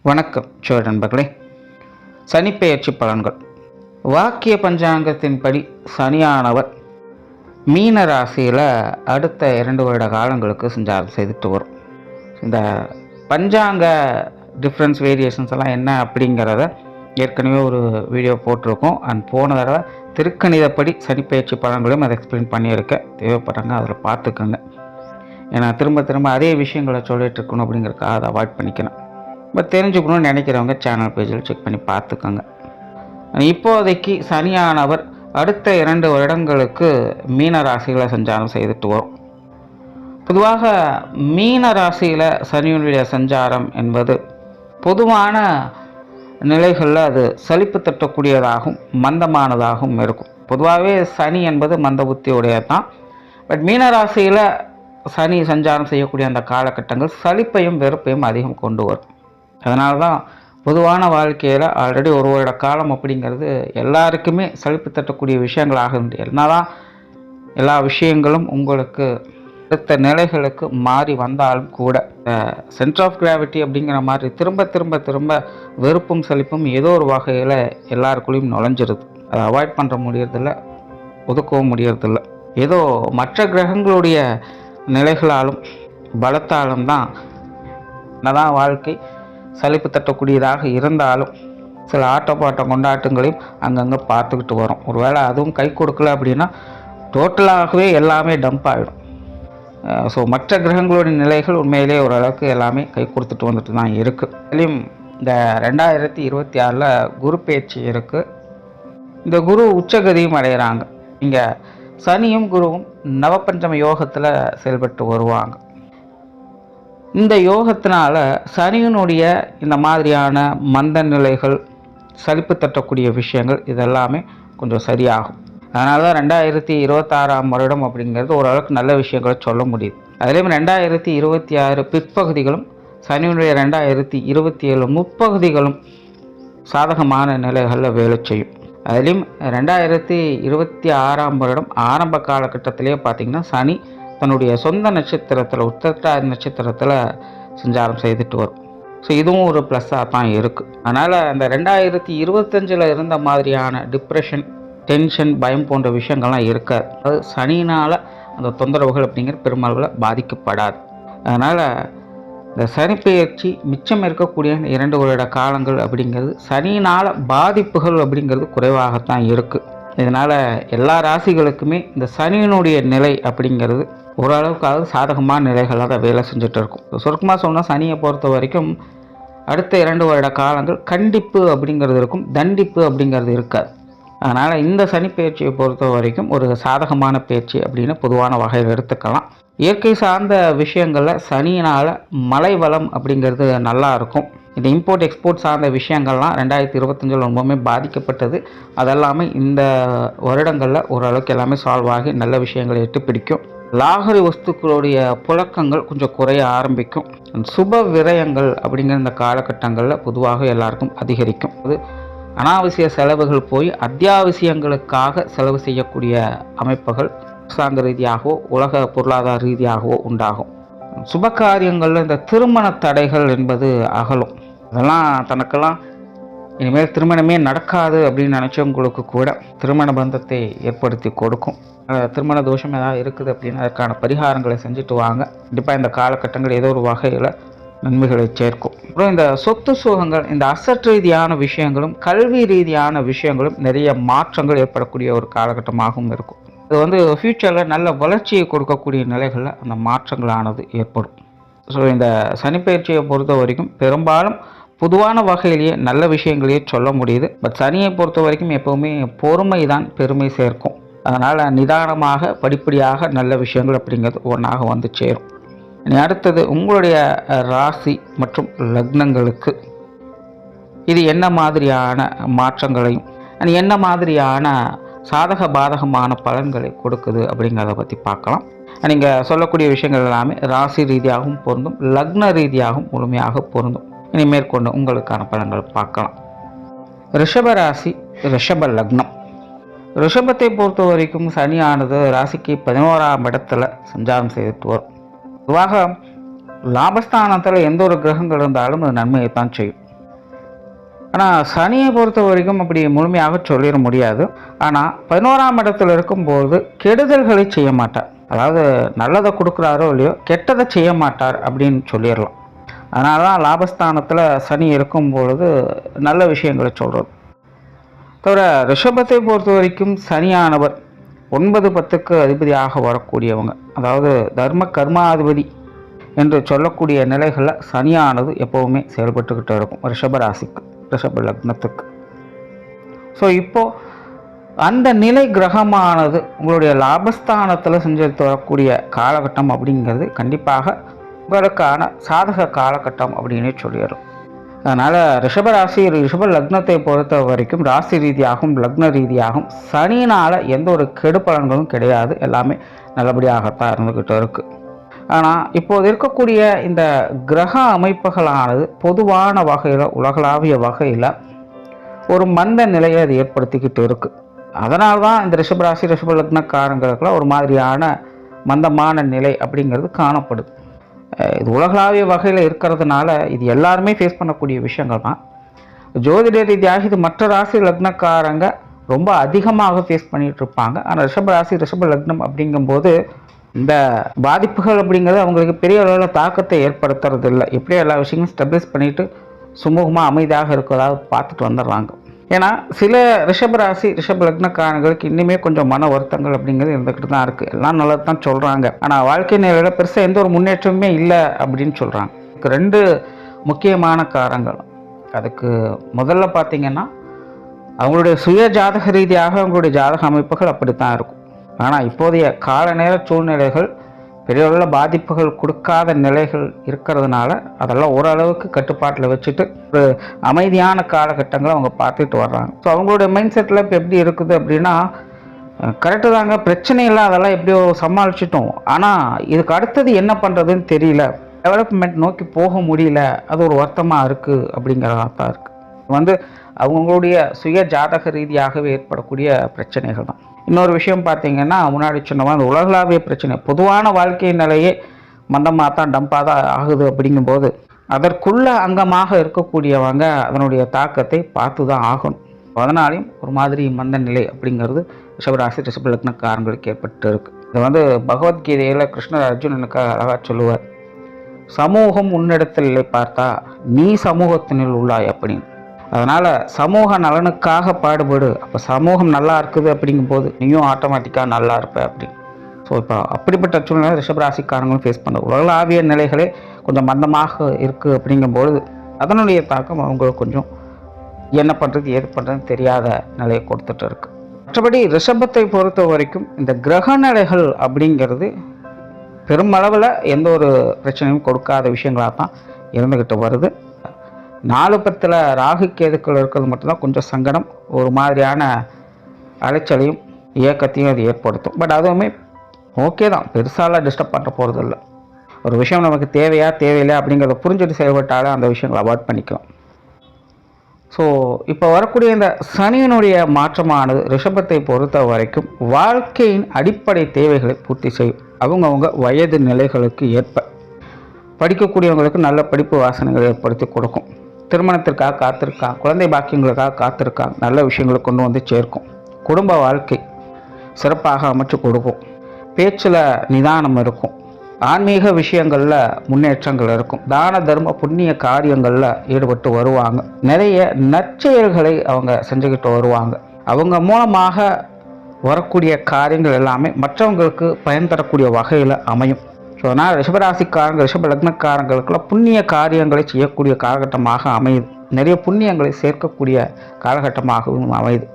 வணக்கம் சோழ நண்பர்களே. சனிப்பெயர்ச்சி பலன்கள். வாக்கிய பஞ்சாங்கத்தின்படி சனியானவர் மீன ராசியில் அடுத்த 2 வருட காலங்களுக்கு சஞ்சாரம் செய்துட்டு வரும். இந்த பஞ்சாங்க டிஃப்ரென்ஸ் வேரியேஷன்ஸ் எல்லாம் என்ன அப்படிங்கிறத ஏற்கனவே ஒரு வீடியோ போட்டிருக்கோம். போன தடவை திருக்கணிதப்படி சனிப்பெயர்ச்சி பலன்களையும் அதை எக்ஸ்பிளைன் பண்ணியிருக்கேன். தேவைப்படுறாங்க அதில் பார்த்துக்கோங்க. ஏன்னா திரும்ப அதே விஷயங்களை சொல்லிட்டு இருக்கணும் அப்படிங்கிறதுக்காக அதை அவாய்ட் பண்ணிக்கிறேன். பட் தெரிஞ்சுக்கணும்னு நினைக்கிறவங்க சேனல் பேஜில் செக் பண்ணி பார்த்துக்கோங்க. இப்போதைக்கு சனியானவர் அடுத்த 2 வருடங்களுக்கு மீன ராசியில் சஞ்சாரம் செய்துட்டு வரும். பொதுவாக மீன ராசியில் சனியுடைய சஞ்சாரம் என்பது பொதுவான நிலைகளில் அது சலிப்பு தட்டக்கூடியதாகவும் மந்தமானதாகவும் இருக்கும். பொதுவாகவே சனி என்பது மந்த புத்தியுடையது தான். பட் மீன ராசியில் சனி சஞ்சாரம் செய்யக்கூடிய அந்த காலகட்டங்கள் சலிப்பையும் வெறுப்பையும் அதிகம் கொண்டு வரும். அதனால தான் பொதுவான வாழ்க்கையில் ஆல்ரெடி 1 வருட காலம் அப்படிங்கிறது எல்லாருக்குமே சலிப்பு தட்டக்கூடிய விஷயங்களாக இருந்து என்னதான் எல்லா விஷயங்களும் உங்களுக்கு அடுத்த நிலைகளுக்கு மாறி வந்தாலும் கூட சென்டர் ஆஃப் கிராவிட்டி அப்படிங்கிற மாதிரி திரும்ப வெறுப்பும் சலிப்பும் ஏதோ ஒரு வகையில் எல்லாருக்குள்ளேயும் நுழைஞ்சிருது. அதை அவாய்ட் பண்ணுற முடியறதில்ல, ஒதுக்கவும் முடியறதில்ல. ஏதோ மற்ற கிரகங்களுடைய நிலைகளாலும் பலத்தாலும் தான் என்னதான் வாழ்க்கை சலிப்பு தட்டக்கூடியதாக இருந்தாலும் சில ஆட்டப்பாட்டம் கொண்டாட்டங்களையும் அங்கங்கே பார்த்துக்கிட்டு வரும். ஒருவேளை அதுவும் கை கொடுக்கல அப்படின்னா டோட்டலாகவே எல்லாமே டம்ப் ஆகிடும். ஸோ மற்ற கிரகங்களுடைய நிலைகள் உண்மையிலே ஓரளவுக்கு எல்லாமே கை கொடுத்துட்டு வந்துட்டு தான் இருக்குது. அதுலேயும் இந்த 2026 குரு பேச்சு இருக்குது. இந்த குரு உச்சகதியும் அடைகிறாங்க. இங்கே சனியும் குருவும் நவபஞ்சம யோகத்தில் செயல்பட்டு வருவாங்க. இந்த யோகத்தினால சனியினுடைய இந்த மாதிரியான மந்த நிலைகள், சலிப்பு தட்டக்கூடிய விஷயங்கள் இதெல்லாமே கொஞ்சம் சரியாகும். அதனால தான் 2026 வருடம் அப்படிங்கிறது ஓரளவுக்கு நல்ல விஷயங்களை சொல்ல முடியுது. அதுலேயும் 2026 பிற்பகுதிகளும் சனியினுடைய 2027 முற்பகுதிகளும் சாதகமான நிலைகளில் வேலை செய்யும். அதுலேயும் 2026 வருடம் ஆரம்ப காலகட்டத்திலே பார்த்திங்கன்னா சனி தன்னுடைய சொந்த நட்சத்திரத்தில் உத்திரட்டாதி நட்சத்திரத்தில் சஞ்சாரம் செய்துட்டு வரும். ஸோ இதுவும் ஒரு ப்ளஸ்ஸாக தான் இருக்குது. அதனால் அந்த 2025 இருந்த மாதிரியான டிப்ரெஷன், டென்ஷன், பயம் போன்ற விஷயங்கள்லாம் இருக்காது. அது சனியினால் அந்த தொந்தரவுகள் அப்படிங்கிற பெருமளவில் பாதிக்கப்படாது. அதனால் இந்த சனிப்பெயர்ச்சி மிச்சம் இருக்கக்கூடிய 2 வருட காலங்கள் அப்படிங்கிறது சனியினால் பாதிப்புகள் அப்படிங்கிறது குறைவாகத்தான் இருக்குது. இதனால் எல்லா ராசிகளுக்குமே இந்த சனியினுடைய நிலை அப்படிங்கிறது ஓரளவுக்காவது சாதகமான நிலைகளாக தான் வேலை செஞ்சுட்டு இருக்கும். சுருக்கமாக சொன்னால் சனியை பொறுத்த வரைக்கும் அடுத்த 2 வருட காலங்கள் கண்டிப்பு அப்படிங்கிறது இருக்கும், தண்டிப்பு அப்படிங்கிறது இருக்காது. அதனால் இந்த சனி பயிற்சியை பொறுத்த வரைக்கும் ஒரு சாதகமான பயிற்சி அப்படின்னு பொதுவான வகையில் எடுத்துக்கலாம். இயற்கை சார்ந்த விஷயங்களில் சனியினால் மழை வளம் அப்படிங்கிறது நல்லா இருக்கும். இந்த இம்போர்ட் எக்ஸ்போர்ட் சார்ந்த விஷயங்கள்லாம் 2025 ரொம்பவுமே பாதிக்கப்பட்டது. அதெல்லாமே இந்த வருடங்களில் ஓரளவுக்கு எல்லாமே சால்வ் ஆகி நல்ல விஷயங்களை எட்டு பிடிக்கும். லாகரி வஸ்துக்களுடைய புழக்கங்கள் கொஞ்சம் குறைய ஆரம்பிக்கும். சுப விரயங்கள் அப்படிங்கிற இந்த காலகட்டங்களில் பொதுவாக எல்லாருக்கும் அதிகரிக்கும். அது அனாவசிய செலவுகள் போய் அத்தியாவசியங்களுக்காக செலவு செய்யக்கூடிய அமைப்புகள் அரசாங்க ரீதியாகவோ உலக பொருளாதார ரீதியாகவோ உண்டாகும். சுப காரியங்களில் இந்த திருமண தடைகள் என்பது அகலும். அதெல்லாம் தனக்கெல்லாம் இனிமேல் திருமணமே நடக்காது அப்படின்னு நினச்சவங்களுக்கு கூட திருமண பந்தத்தை ஏற்படுத்தி கொடுக்கும். திருமண தோஷம் ஏதாவது இருக்குது அப்படின்னா அதற்கான பரிகாரங்களை செஞ்சுட்டு வாங்க. கண்டிப்பாக இந்த காலகட்டங்கள் ஏதோ ஒரு வகையில் நன்மைகளை சேர்க்கும். அப்புறம் இந்த சொத்து சுகங்கள், இந்த அசட் ரீதியான விஷயங்களும் கல்வி ரீதியான விஷயங்களும் நிறைய மாற்றங்கள் ஏற்படக்கூடிய ஒரு காலகட்டமாகவும் இருக்கும். இது ஃப்யூச்சரில் நல்ல வளர்ச்சியை கொடுக்கக்கூடிய நிலைகளில் அந்த மாற்றங்களானது ஏற்படும். ஸோ இந்த சனிப்பெயர்ச்சியை பொறுத்த வரைக்கும் பெரும்பாலும் பொதுவான வகையிலேயே நல்ல விஷயங்களையே சொல்ல முடியுது. பட் சனியை பொறுத்த வரைக்கும் எப்போவுமே பொறுமை தான் பெருமை சேர்க்கும். அதனால் நிதானமாக படிப்படியாக நல்ல விஷயங்கள் அப்படிங்கிறது ஒன்றாக வந்து சேரும். இனி அடுத்தது உங்களுடைய ராசி மற்றும் லக்னங்களுக்கு இது என்ன மாதிரியான மாற்றங்களையும் என்ன மாதிரியான சாதக பாதகமான பலன்களை கொடுக்குது அப்படிங்கிறத பற்றி பார்க்கலாம். நீங்கள் சொல்லக்கூடிய விஷயங்கள் எல்லாமே ராசி ரீதியாகவும் பொருந்தும், லக்ன ரீதியாகவும் முழுமையாக பொருந்தும். இனி மேற்கொண்டு உங்களுக்கான பலன்கள் பார்க்கலாம். ரிஷப ராசி, ரிஷப லக்னம். ரிஷபத்தை பொறுத்த வரைக்கும் சனியானது ராசிக்கு 11ஆம் இடத்துல சஞ்சாரம் செய்துட்டு வரும். பொதுவாக லாபஸ்தானத்தில் எந்த ஒரு கிரகங்கள் இருந்தாலும் அது நன்மையை தான் செய்யும். ஆனால் சனியை பொறுத்த வரைக்கும் அப்படி முழுமையாக சொல்லிட முடியாது. ஆனால் 11ஆம் இடத்துல இருக்கும்போது கெடுதல்களை செய்ய மாட்டார். அதாவது நல்லதை கொடுக்குறாரோ இல்லையோ கெட்டதை செய்ய மாட்டார் அப்படின்னு சொல்லிடலாம். அதனால தான் லாபஸ்தானத்தில் சனி இருக்கும் பொழுது நல்ல விஷயங்களை சொல்கிறது. தவிர ரிஷபத்தை பொறுத்த வரைக்கும் சனியானவர் 9, 10க்கு அதிபதியாக வரக்கூடியவங்க, அதாவது தர்ம கர்மாதிபதி என்று சொல்லக்கூடிய நிலைகளில் சனியானது எப்போவுமே செயல்பட்டுக்கிட்டு இருக்கும் ரிஷப ராசிக்கு, ரிஷப லக்னத்துக்கு. ஸோ இப்போது அந்த நிலை கிரகமானது உங்களுடைய லாபஸ்தானத்தில் செஞ்சுட்டு வரக்கூடிய காலகட்டம் அப்படிங்கிறது கண்டிப்பாக உங்களுக்கான சாதக காலகட்டம் அப்படின்னு சொல்லிடுறோம். அதனால் ரிஷபராசி ரிஷப லக்னத்தை பொறுத்த வரைக்கும் ராசி ரீதியாகவும் லக்ன ரீதியாகவும் சனியினால் எந்த ஒரு கெடு பலன்களும் கிடையாது. எல்லாமே நல்லபடியாகத்தான் இருந்துக்கிட்டு இருக்குது. ஆனால் இப்போது இருக்கக்கூடிய இந்த கிரக அமைப்புகளானது பொதுவான வகையில் உலகளாவிய வகையில் ஒரு மந்த நிலையை அது ஏற்படுத்திக்கிட்டு இருக்குது. அதனால தான் இந்த ரிஷபராசி ரிஷப லக்னக்காரங்களுக்குலாம் ஒரு மாதிரியான மந்தமான நிலை அப்படிங்கிறது காணப்படுது. இது உலகளாவிய வகையில் இருக்கிறதுனால இது எல்லாருமே ஃபேஸ் பண்ணக்கூடிய விஷயங்கள் தான். ஜோதிட ரீதியாக இது மற்ற ராசி லக்னக்காரங்க ரொம்ப அதிகமாக ஃபேஸ் பண்ணிகிட்டு இருப்பாங்க. ஆனால் ரிஷபராசி ரிஷப லக்னம் அப்படிங்கும்போது இந்த பாதிப்புகள் அப்படிங்கிறது அவங்களுக்கு பெரிய அளவில் தாக்கத்தை ஏற்படுத்துறது இல்லை. எப்படியும் எல்லா விஷயங்களும் ஸ்டெபிலைஸ் பண்ணிவிட்டு சுமூகமாக அமைதியாக இருக்கிறதாவது பார்த்துட்டு வந்துடுறாங்க. ஏன்னா சில ரிஷபராசி ரிஷப லக்னக்காரங்களுக்கு இன்னுமே கொஞ்சம் மன வருத்தங்கள் அப்படிங்கிறது இருந்துக்கிட்டு தான் இருக்குது. எல்லாம் நல்லது தான் சொல்கிறாங்க, ஆனால் வாழ்க்கை நிலையில் பெருசாக எந்த ஒரு முன்னேற்றமுமே இல்லை அப்படின்னு சொல்கிறாங்க. இதுக்கு 2 முக்கியமான காரணங்கள். அதுக்கு முதல்ல பார்த்திங்கன்னா அவங்களுடைய சுய ஜாதக ரீதியாக அவங்களுடைய ஜாதக அமைப்புகள் அப்படித்தான் இருக்கும். ஆனால் இப்போதைய கால நேர சூழ்நிலைகள் பெரிய அளவில் பாதிப்புகள் கொடுக்காத நிலைகள் இருக்கிறதுனால அதெல்லாம் ஓரளவுக்கு கட்டுப்பாட்டில் வச்சுட்டு ஒரு அமைதியான காலகட்டங்களை அவங்க பார்த்துட்டு வர்றாங்க. ஸோ அவங்களுடைய மைண்ட் செட்டில் இப்போ எப்படி இருக்குது அப்படின்னா, கரெக்டு தாங்க, பிரச்சனை இல்லை, அதெல்லாம் எப்படியோ சமாளிச்சிட்டோம், ஆனால் இதுக்கு அடுத்தது என்ன பண்ணுறதுன்னு தெரியல, டெவலப்மெண்ட் நோக்கி போக முடியல, அது ஒரு வருத்தமாக இருக்குது அப்படிங்கிறதா தான் இருக்குது. அவங்களுடைய சுய ஜாதக ரீதியாகவே ஏற்படக்கூடிய பிரச்சனைகள் தான். இன்னொரு விஷயம் பார்த்திங்கன்னா, முன்னாடி சொன்ன அந்த உலகளாவிய பிரச்சனை, பொதுவான வாழ்க்கை நிலையே மந்தமாக தான் டம்பாக தான் ஆகுது. அப்படிங்கும்போது அதற்குள்ள அங்கமாக இருக்கக்கூடியவங்க அதனுடைய தாக்கத்தை பார்த்து தான் ஆகணும். அதனாலையும் ஒரு மாதிரி மந்த நிலை அப்படிங்கிறது ரிஷபராசி ரிஷப லக்னக்காரங்களுக்கு ஏற்பட்டு இருக்கு. இது பகவத்கீதையில் கிருஷ்ணர் அர்ஜுனனுக்கு அழகாக சொல்லுவார், சமூகம் உன்னிடத்தில் இல்லை பார்த்தா நீ சமூகத்தினில் உள்ளாய் அப்படின்னு. அதனால் சமூக நலனுக்காக பாடுபடு, அப்போ சமூகம் நல்லா இருக்குது அப்படிங்கும்போது நீயும் ஆட்டோமேட்டிக்காக நல்லா இருப்ப அப்படின்னு. ஸோ இப்போ அப்படிப்பட்ட சூழ்நிலை ரிஷபராசிக்காரங்களும் ஃபேஸ் பண்ண உலகளாவிய நிலைகளே கொஞ்சம் மந்தமாக இருக்குது அப்படிங்கும்பொழுது அதனுடைய தாக்கம் அவங்களுக்கு கொஞ்சம் என்ன பண்ணுறது ஏது பண்ணுறதுன்னு தெரியாத நிலையை கொடுத்துட்டு இருக்கு. மற்றபடி ரிஷபத்தை பொறுத்த வரைக்கும் இந்த கிரக நிலைகள் அப்படிங்கிறது பெருமளவில் எந்த ஒரு பிரச்சனையும் கொடுக்காத விஷயங்களாக தான் இருந்துக்கிட்டு வருது. 4, 10 ராகு கேதுக்கள் இருக்கிறது மட்டும்தான் கொஞ்சம் சங்கடம், ஒரு மாதிரியான அலைச்சலையும் இயக்கத்தையும் அது ஏற்படுத்தும். பட் அதுவுமே ஓகே தான், பெருசாலாம் டிஸ்டர்ப் பண்ண போகிறது இல்லை. ஒரு விஷயம் நமக்கு தேவையா தேவையில்லை அப்படிங்கிறத புரிஞ்சுட்டு செயல்பட்டாலே அந்த விஷயங்களை அவாய்ட் பண்ணிக்கலாம். ஸோ இப்போ வரக்கூடிய இந்த சனியினுடைய மாற்றமானது ரிஷபத்தை பொறுத்த வரைக்கும் வாழ்க்கையின் அடிப்படை தேவைகளை பூர்த்தி செய்யும். அவங்கவுங்க வயது நிலைகளுக்கு ஏற்ப படிக்கக்கூடியவங்களுக்கு நல்ல படிப்பு வாசனைகளை ஏற்படுத்தி கொடுக்கும். திருமணத்திற்காக காத்திருக்காங்க, குழந்தை பாக்கியங்களுக்காக காத்திருக்காங்க, நல்ல விஷயங்களை கொண்டு வந்து சேர்க்கும். குடும்ப வாழ்க்கை சிறப்பாக அமைச்சு கொடுக்கும். பேச்சில் நிதானம் இருக்கும். ஆன்மீக விஷயங்களில் முன்னேற்றங்கள் இருக்கும். தான தர்ம புண்ணிய காரியங்களில் ஈடுபட்டு வருவாங்க. நிறைய நற்செயல்களை அவங்க செஞ்சுக்கிட்டு வருவாங்க. அவங்க மூலமாக வரக்கூடிய காரியங்கள் எல்லாமே மற்றவங்களுக்கு பயன் தரக்கூடிய வகையில் அமையும். ஸோ அதனால் ரிஷபராசிக்காரங்க ரிஷப லக்னக்காரங்களுக்கெல்லாம் புண்ணிய காரியங்களை செய்யக்கூடிய காலகட்டமாக அமையுது. நிறைய புண்ணியங்களை சேர்க்கக்கூடிய காலகட்டமாகவும் அமையுது.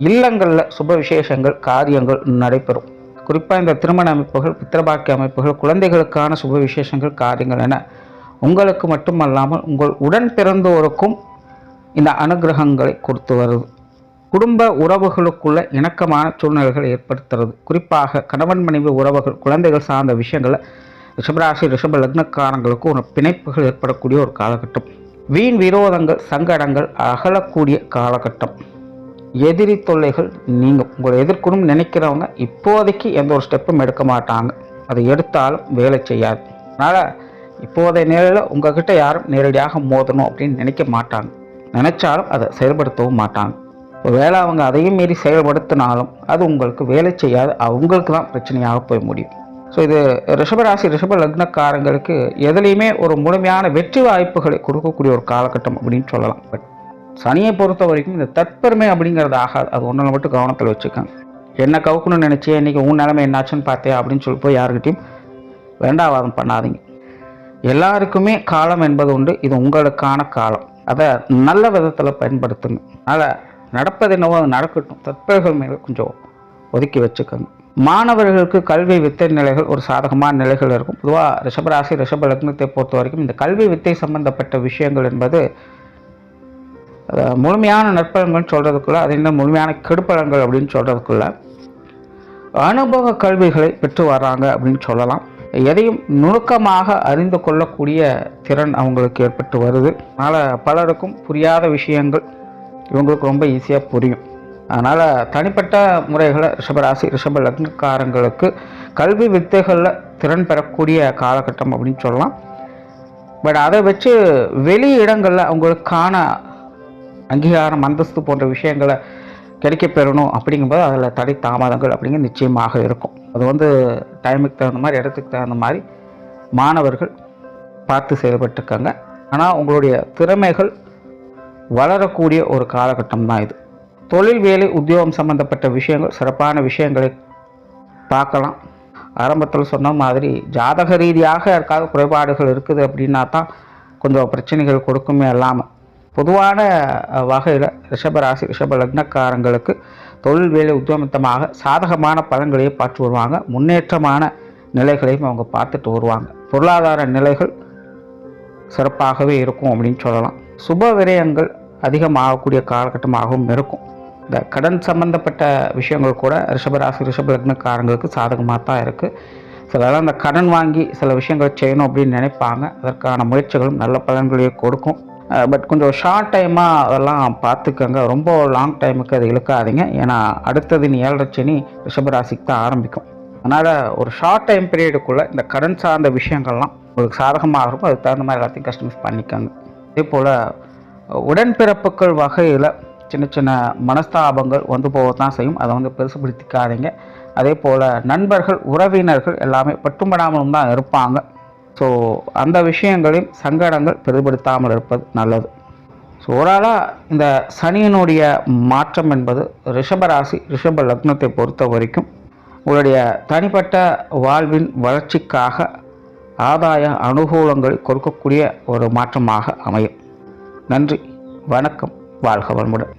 இல்லங்களில் சுப விசேஷங்கள் காரியங்கள் நடைபெறும். குறிப்பாக இந்த திருமண அமைப்புகள், பித்திரபாக்கிய அமைப்புகள், குழந்தைகளுக்கான சுப விசேஷங்கள் காரியங்கள் என உங்களுக்கு மட்டுமல்லாமல் உங்கள் உடன் பிறந்தோருக்கும் இந்த அனுகிரகங்களை கொடுத்து வருது. குடும்ப உறவுகளுக்குள்ள இணக்கமான சூழ்நிலைகளை ஏற்படுத்துறது. குறிப்பாக கணவன் மனைவி உறவுகள், குழந்தைகள் சார்ந்த விஷயங்களில் ரிஷபராசி ரிஷப லக்னக்காரங்களுக்கு ஒரு பிணைப்புகள் ஏற்படக்கூடிய ஒரு காலகட்டம். வீண் விரோதங்கள் சங்கடங்கள் அகலக்கூடிய காலகட்டம். எதிரி தொல்லைகள் நீங்கள் உங்களை எதிர்க்கணும் நினைக்கிறவங்க இப்போதைக்கு எந்த ஒரு ஸ்டெப்பும் எடுக்க மாட்டாங்க. அதை எடுத்தாலும் வேலை செய்யாது. அதனால் இப்போதைய நிலையில் உங்ககிட்ட யாரும் நேரடியாக மோதணும் அப்படின்னு நினைக்க மாட்டாங்க. நினைச்சாலும் அதை செயல்படுத்தவும் மாட்டாங்க. வேலை அவங்க அதையும் மீறி செயல்படுத்தினாலும் அது உங்களுக்கு வேலை செய்யாது, அவங்களுக்கு தான் பிரச்சனையாக போய் முடியும். ஸோ இது ரிஷபராசி ரிஷப லக்னக்காரங்களுக்கு எதுலேயுமே ஒரு முழுமையான வெற்றி வாய்ப்புகளை கொடுக்கக்கூடிய ஒரு காலகட்டம் அப்படின்னு சொல்லலாம். பட் சனியை பொறுத்த வரைக்கும் இந்த தற்பெருமை அப்படிங்கிறது ஆகாது. அது ஒன்றில் மட்டும் கவனத்தில் வச்சுக்கோங்க. என்ன கவுக்கணும்னு நினச்சி இன்றைக்கி உன் நிலைமை என்னாச்சுன்னு பார்த்தே அப்படின்னு சொல்லி போய் யாருக்கிட்டையும் வேண்டாவாதம் பண்ணாதீங்க. எல்லாருக்குமே காலம் என்பது உண்டு. இது உங்களுக்கான காலம். அதை நல்ல விதத்தில் பயன்படுத்துங்க. அதனால் நடப்பது என்னவோ அது நடக்கட்டும். தற்பெருமை மேலே கொஞ்சம் ஒதுக்கி வச்சுக்கோங்க. மாணவர்களுக்கு கல்வி வித்தை நிலைகள் ஒரு சாதகமான நிலைகள் இருக்கும். பொதுவாக ரிஷபராசி ரிஷப லக்னத்தை பொறுத்த வரைக்கும் இந்த கல்வி வித்தை சம்பந்தப்பட்ட விஷயங்கள் என்பது முழுமையான நற்பலன்கள் சொல்கிறதுக்குள்ள, அது இன்னும் முழுமையான கெடுப்பலன்கள் அப்படின்னு சொல்கிறதுக்குள்ள அனுபவ கல்விகளை பெற்று வர்றாங்க அப்படின்னு சொல்லலாம். எதையும் நுணுக்கமாக அறிந்து கொள்ளக்கூடிய திறன் அவங்களுக்கு ஏற்பட்டு வருது. அதனால் பலருக்கும் புரியாத விஷயங்கள் இவங்களுக்கு ரொம்ப ஈஸியாக புரியும். அதனால் தனிப்பட்ட முறைகளை ரிஷபராசி ரிஷப லக்னக்காரங்களுக்கு கல்வி வித்தைகளில் திறன் பெறக்கூடிய காலகட்டம் அப்படின்னு சொல்லலாம். பட் அதை வச்சு வெளி இடங்களில் அவங்களுக்கான அங்கீகாரம் அந்தஸ்து போன்ற விஷயங்களை கிடைக்க பெறணும் அப்படிங்கும்போது அதில் தடை தாமதங்கள் அப்படிங்கிற நிச்சயமாக இருக்கும். அது டைமுக்கு தகுந்த மாதிரி, இடத்துக்கு தகுந்த மாதிரி மாணவர்கள் பார்த்து செயல்பட்டுருக்காங்க. ஆனால் உங்களுடைய திறமைகள் வளரக்கூடிய ஒரு காலகட்டம் தான் இது. தொழில், வேலை, உத்தியோகம் சம்பந்தப்பட்ட விஷயங்கள் சிறப்பான விஷயங்களை பார்க்கலாம். ஆரம்பத்தில் சொன்ன மாதிரி ஜாதக ரீதியாக யாருக்காவது குறைபாடுகள் இருக்குது அப்படின்னா தான் கொஞ்சம் பிரச்சனைகள் கொடுக்குமே இல்லாமல் பொதுவான வகையில் ரிஷபராசி ரிஷப லக்னக்காரங்களுக்கு தொழில், வேலை, உத்தியோகமாக சாதகமான பலன்களையே பார்த்து வருவாங்க. முன்னேற்றமான நிலைகளையும் அவங்க பார்த்துட்டு வருவாங்க. பொருளாதார நிலைகள் சிறப்பாகவே இருக்கும் அப்படின்னு சொல்லலாம். சுப விரயங்கள் அதிகமாகக்கூடிய காலகட்டமாகவும் இருக்கும். இந்த கடன் சம்பந்தப்பட்ட விஷயங்கள் கூட ரிஷபராசி ரிஷப லக்னக்காரங்களுக்கு சாதகமாக தான் இருக்குது. சிலரெல்லாம் அந்த கடன் வாங்கி சில விஷயங்களை செய்யணும் அப்படின்னு நினைப்பாங்க. அதற்கான முயற்சிகளும் நல்ல பலன்களையே கொடுக்கும். பட் கொஞ்சம் ஷார்ட் டைமாக அதெல்லாம் பார்த்துக்கோங்க. ரொம்ப லாங் டைமுக்கு அதை இழுக்காதீங்க. ஏன்னா அடுத்தது 7 சனி ரிஷபராசிக்கு தான் ஆரம்பிக்கும். அதனால் ஒரு ஷார்ட் டைம் பீரியடுக்குள்ளே இந்த கடன் சார்ந்த விஷயங்கள்லாம் உங்களுக்கு சாதகமாக இருக்கும். அதுக்கு தகுந்த மாதிரி எல்லாத்தையும் கஸ்டமைஸ் பண்ணிக்கோங்க. அதே போல் உடன்பிறப்புகள் வகையில் சின்ன சின்ன மனஸ்தாபங்கள் போக தான் செய்யும். அதை பெருசுபடுத்திக்காதீங்க. அதே போல் நண்பர்கள், உறவினர்கள் எல்லாமே பட்டும்படாமலும் தான் இருப்பாங்க. ஸோ அந்த விஷயங்களையும் சங்கடங்கள் பெருபடுத்தாமல் இருப்பது நல்லது. ஸோ ஓவராலாக இந்த சனியினுடைய மாற்றம் என்பது ரிஷபராசி ரிஷப லக்னத்தை பொறுத்த வரைக்கும் உங்களுடைய தனிப்பட்ட வாழ்வின் வளர்ச்சிக்காக ஆதாய அனுகூலங்களை கொடுக்கக்கூடிய ஒரு மாற்றமாக அமையும். நன்றி, வணக்கம், வாழ்க வளமுடன்.